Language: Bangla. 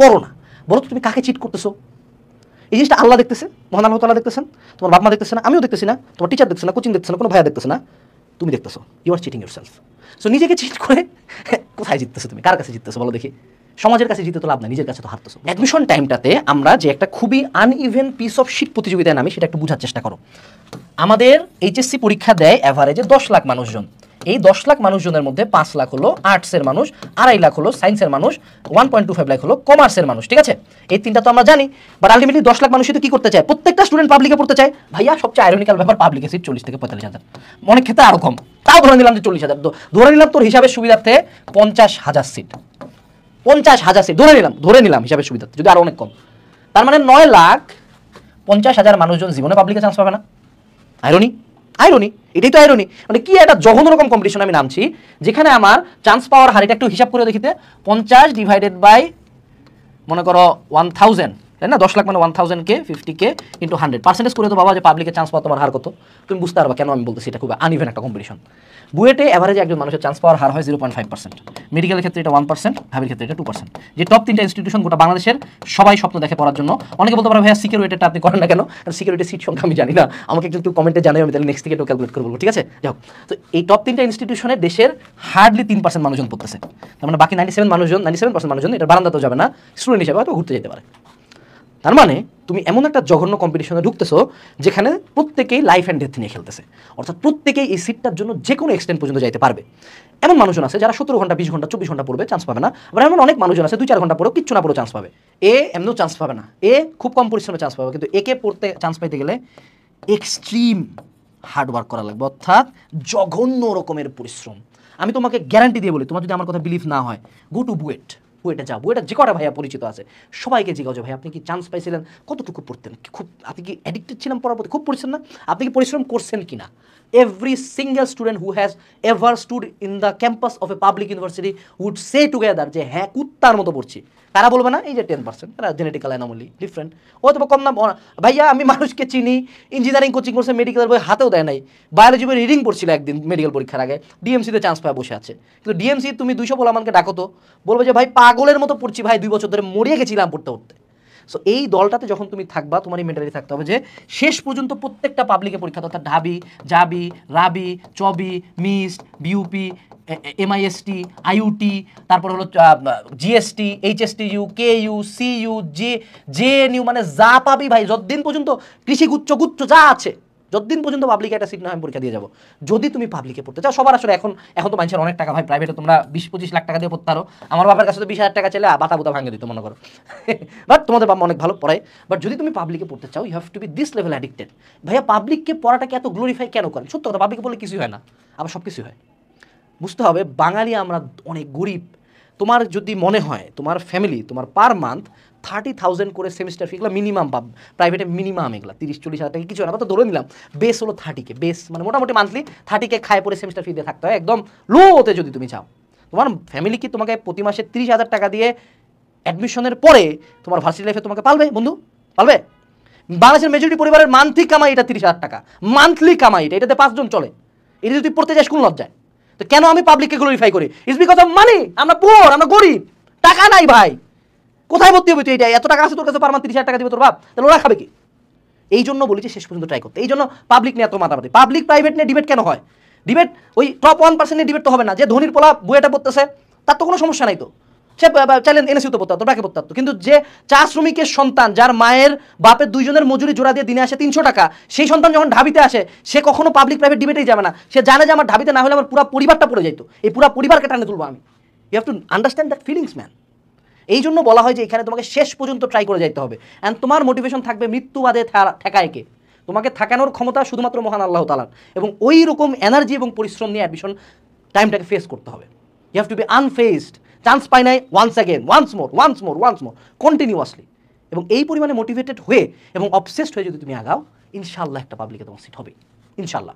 পড়ো না। বলো তো তুমি কাকে চিট করতেছো? এই জিনিসটা আল্লাহ দেখতেছে, মহান আল্লাহ তাআলা দেখতেছেন, তোমার বাপ মা দেখতেছে না, আমিও দেখতেছি না, তোমার টিচার দেখতেছে না, কোচিং দেখতেছে না, কোনো ভাইয়া দেখতেছে না, তুমি দেখতেছো। You are cheating yourself. So নিজেকে চিট করে কোথায় জিততেছো তুমি? কার কাছে জিততেছো বলো দেখি? সমাজের কাছে জিতে তো লাভ নাই, নিজের কাছে তো হারতেছো। অ্যাডমিশন টাইমটাতে আমরা যে একটা খুবই আনইভেন পিস অফ শিট প্রতিযোগিতায় নামি, সেটা একটু বোঝার চেষ্টা করো। আমাদের এইচএসসি পরীক্ষা দেয় অ্যাভারেজে 10 লাখ মানুষজন। এই 10 লাখ মানুষজনের মধ্যে 5 লাখ হলো আর্টসের মানুষ, 2.5 লাখ হলো সায়েন্সের মানুষ, 1.25 লাখ হলো কমার্সের মানুষ, ঠিক আছে? এই তিনটা তো আমরা জানি। বাট আলটিমেটলি 10 লাখ মানুষই তো কি করতে চায়? প্রত্যেকটা স্টুডেন্ট পাবলিকে পড়তে চায়। ভাইয়া সবচেয়ে আইরনিক্যাল ব্যাপার, পাবলিকে সিট 40 থেকে 45,000, অনেক ক্ষেত্রে আরো কম। তাও ধরে নিলাম যে 40,000, ধরে নিলাম তোর হিসাবের সুবিধার্থে 50,000 সিট, 50,000 সিট ধরে নিলাম হিসাবের সুবিধার্থে, যদি আরো অনেক কম। তার মানে 9,50,000 মানুষজন জীবনে পাবলিকে চান্স পাবে না। আইরনি, আইরনি, এটাই তো আইরনি। মানে কি একটা জঘন্য রকম কম্পিটিশন আমি নামছি, যেখানে আমার চান্স পাওয়ার হার, এটা একটু হিসাব করে দেখিতে, 50 ডিভাইডেড বাই মনে করো 1000, তাই না? 10 লাখ মানে 1000K, 50K ইন্টু 100% করে তো বাবা যে পাবলিকে চান্স পাওয়া তোমার হার কত, তুমি বুঝতে পারবা কেন আমি বলতেছি এটা খুব আনইভেন একটা কম্পিটিশন। বুয়েটে এভারেজে একজন মানুষের চান্স পাওয়ার হার হয় 0.5%, মেডিকেলের ক্ষেত্রে এটা 1%, হাবির ক্ষেত্রে এটা 2%। যে টপ 3টা ইনস্টিটিউশন গোটা বাংলাদেশের সবাই স্বপ্ন দেখে পড়ার জন্য। অনেকে বলতে পারে ভাইয়া সিকিউরিটিটা আপনি করেন না কেন? কারণ সিকিউরিটি সিট সংখ্যা আমি জানি না, আমাকে একটু কমেন্টে জানাই, আমি তাহলে নেক্সট থেকে একটু ক্যালকুলেট করে বলবো, ঠিক আছে? যাও, তো এই টপ 3টা ইনস্টিটিউশনে দেশের হার্ডলি 3% মানুষজন পড়তেছে। তার মানে বাকি 97% মানুষজন এটা বারান্দাতেও যাবে না, স্টুডেন্ট হিসেবে হয়তো ঘুরতে যেতে পারে। তার মানে তুমি এমন একটা জঘন্য কম্পিটিশনে ঢুকতেছো যেখানে প্রত্যেকেই লাইফ অ্যান্ড ডেথ নিয়ে খেলতেছে, অর্থাৎ প্রত্যেকেই এই সিটটার জন্য যে কোনো এক্সটেন্ট পর্যন্ত যাইতে পারবে। এমন মানুষজন আছে যারা 17 ঘন্টা, 20 ঘন্টা, 24 ঘন্টা পড়বে, চান্স পাবে না। আবার এমন অনেক মানুষজন আছে 2-4 ঘন্টা পড়েও কিচ্ছু না পড়েও চান্স পাবে। এমনিও চান্স পাবে না, খুব কম পরিশ্রমে চান্স পাবে, কিন্তু একে পড়তে চান্স পাইতে গেলে এক্সট্রিম হার্ড ওয়ার্ক করা লাগবে, অর্থাৎ জঘন্য রকমের পরিশ্রম। আমি তোমাকে গ্যারান্টি দিয়ে বলি, তোমার যদি আমার কথা বিলিভ না হয়, গো টু বুয়েটে যাও। বুয়েটে যে কটা ভাইয়া পরিচিত আছে সবাইকে জিজ্ঞাসা যে ভাই আপনি কি চান্স পাইছিলেন, কতটুকু পড়তেন, খুব আপনি কি অ্যাডিক্টেড ছিলেন পড়ার প্রতি, খুব পড়ছেন না, আপনি কি পরিশ্রম করছেন কিনা? Every single student who has ever stood in the campus of a public university would say together যে হ্যাঁ কুত্তার মতো পড়ছি। তারা বলবে না এই যে 10%, তারা জেনেটিক্যাল অ্যানোমালি ডিফারেন্ট, হয়তো কম না। ভাইয়া আমি মানুষকে চিনি, ইঞ্জিনিয়ারিং কোচিং করছে, মেডিকেলের বই হাতেও দেয় নাই, বায়োলজি বই রিডিং পড়ছিল একদিন মেডিকেল পরীক্ষার আগে, ডিএমসিতে চান্স পায় বসে আছে। কিন্তু ডিএমসি তুমি 200 বলে আমাকে ডাকো তো, বলবে যে ভাই পাগলের মতো পড়ছি ভাই, 2 বছর ধরে মরিয়ে গেছিলাম পড়তে পড়তে। সো এই দলটাতে যখন তুমি থাকবা, তোমার এই মেন্টালিটি থাকতে হবে যে শেষ পর্যন্ত প্রত্যেকটা পাবলিকে পরীক্ষা, অর্থাৎ ঢাবি, জাবি, রাবি, চবি, মিস্ট, বিউপি, MIST, IUT, তারপর হলো GST, HSTU, KU, CU, JNU, মানে যা পাবি ভাই, যতদিন পর্যন্ত কৃষি গুচ্ছ যা আছে, যতদিন পর্যন্ত পাবলিকে একটা সিট না আমি পরীক্ষা দিয়ে যাবো। যদি তুমি পাবলিকে পড়তে চাও, সবার আসলে এখন তো মানুষের অনেক টাকা ভাই, প্রাইভেটে তোমরা 20-25 লাখ টাকা দিয়ে পড়তে পারো। আমার বাবার কাছে তো 20,000 টাকা চাইলে বাতা বুতা ভাঙে দিত মনে করো। বাট তোমাদের বাবা অনেক ভালো পড়ায়। বাট যদি তুমি পাবলিকে পড়তে চাও, you have to be this level addicted. ভাইয়া পাবলিককে পড়াটাকে এত গ্লোরিফাই কেন করেন? সত্য কথা, পাবলিকে বললে কিছুই হয় না, আবার সব কিছুই হয়। বুঝতে হবে বাঙালি আমরা অনেক গরিব। তোমার যদি মনে হয় তোমার ফ্যামিলি, তোমার পার মান্থ 30,000 করে সেমিস্টার ফি, এগুলো মিনিমাম পাব, প্রাইভেটে মিনিমাম এগুলো 30-40 হাজার টাকা কিছু না, তো ধরে নিলাম বেস হলো 30K, বেস মানে মোটামুটি মান্থলি 30K খায় পরে সেমিস্টার ফি দিয়ে থাকতে হয় একদম লোতে। যদি তুমি চাও তোমার ফ্যামিলি কি তোমাকে প্রতি মাসে 30,000 টাকা দিয়ে অ্যাডমিশনের পরে তোমার ভার্সিটি লাইফে তোমাকে পালবে? বন্ধু পালবে? বাংলাদেশের মেজরিটি পরিবারের মান্থলি কামাই এটা 30,000 টাকা, মান্থলি কামাই এটাতে 5 জন চলে। এটা যদি পড়তে যাস কোন লজ্জায়? তো কেন আমি পাবলিককে গ্লোরিফাই করি? It's because of money. আমরা পুয়ার, আমরা গরিব, টাকা নাই ভাই। কোথায় ভর্তি হবে তুই? এটা এত টাকা আছে তোর কাছে, পার মান্থ 30,000 টাকা দিবে তোর বাপ, তাহলে ওরা খাবে কি? এই জন্য বলি যে শেষ পর্যন্ত ট্রাই করতে। এই জন্য পাবলিক নিয়ে এত মাতামাতি। পাবলিক প্রাইভেট নিয়ে ডিবেট কেন হয়? ডিবেট ওই টপ 1% নিয়ে ডিবেট তো হবে না। যে ধনির পোলা বুয়েটা পড়তেছে তার তো কোনো সমস্যা নাই, তো সে চ্যালেঞ্জ এনেছিও তো পড়তে তো ব্রাকে পড়তে। কিন্তু যে চা শ্রমিকের সন্তান, যার মায়ের বাপের 2 জনের মজুরি জোড়া দিয়ে দিনে আসে 300 টাকা, সেই সন্তান যখন ঢাবিতে আসে সে কখনো পাবলিক প্রাইভেট ডিবেটেই যাবে না। সে জানে যে আমার ঢাবিতে না হলে আমার পুরো পরিবারটা পড়ে যেত, এই পুরো পরিবারকে টানে তুলবো আমি। You have to understand that feelings man. এই জন্য বলা হয় যে এখানে তোমাকে শেষ পর্যন্ত ট্রাই করে যাইতে হবে। অ্যান্ড তোমার মোটিভেশন থাকবে মৃত্যুবাদে ঠেকায় কে? তোমাকে থাকানোর ক্ষমতা শুধুমাত্র মহান আল্লাহ তাআলার। এবং ওই রকম এনার্জি এবং পরিশ্রম নিয়ে অ্যাডমিশন টাইমটাকে ফেস করতে হবে। You have to be unfaced. Chance পাই নাই, once again, once more continuously. এবং এই পরিমাণে মোটিভেটেড হয়ে এবং অবসেসড হয়ে যদি তুমি আগাও, ইনশাআল্লাহ একটা পাবলিকে তোমার সিট হবে, ইনশাআল্লাহ।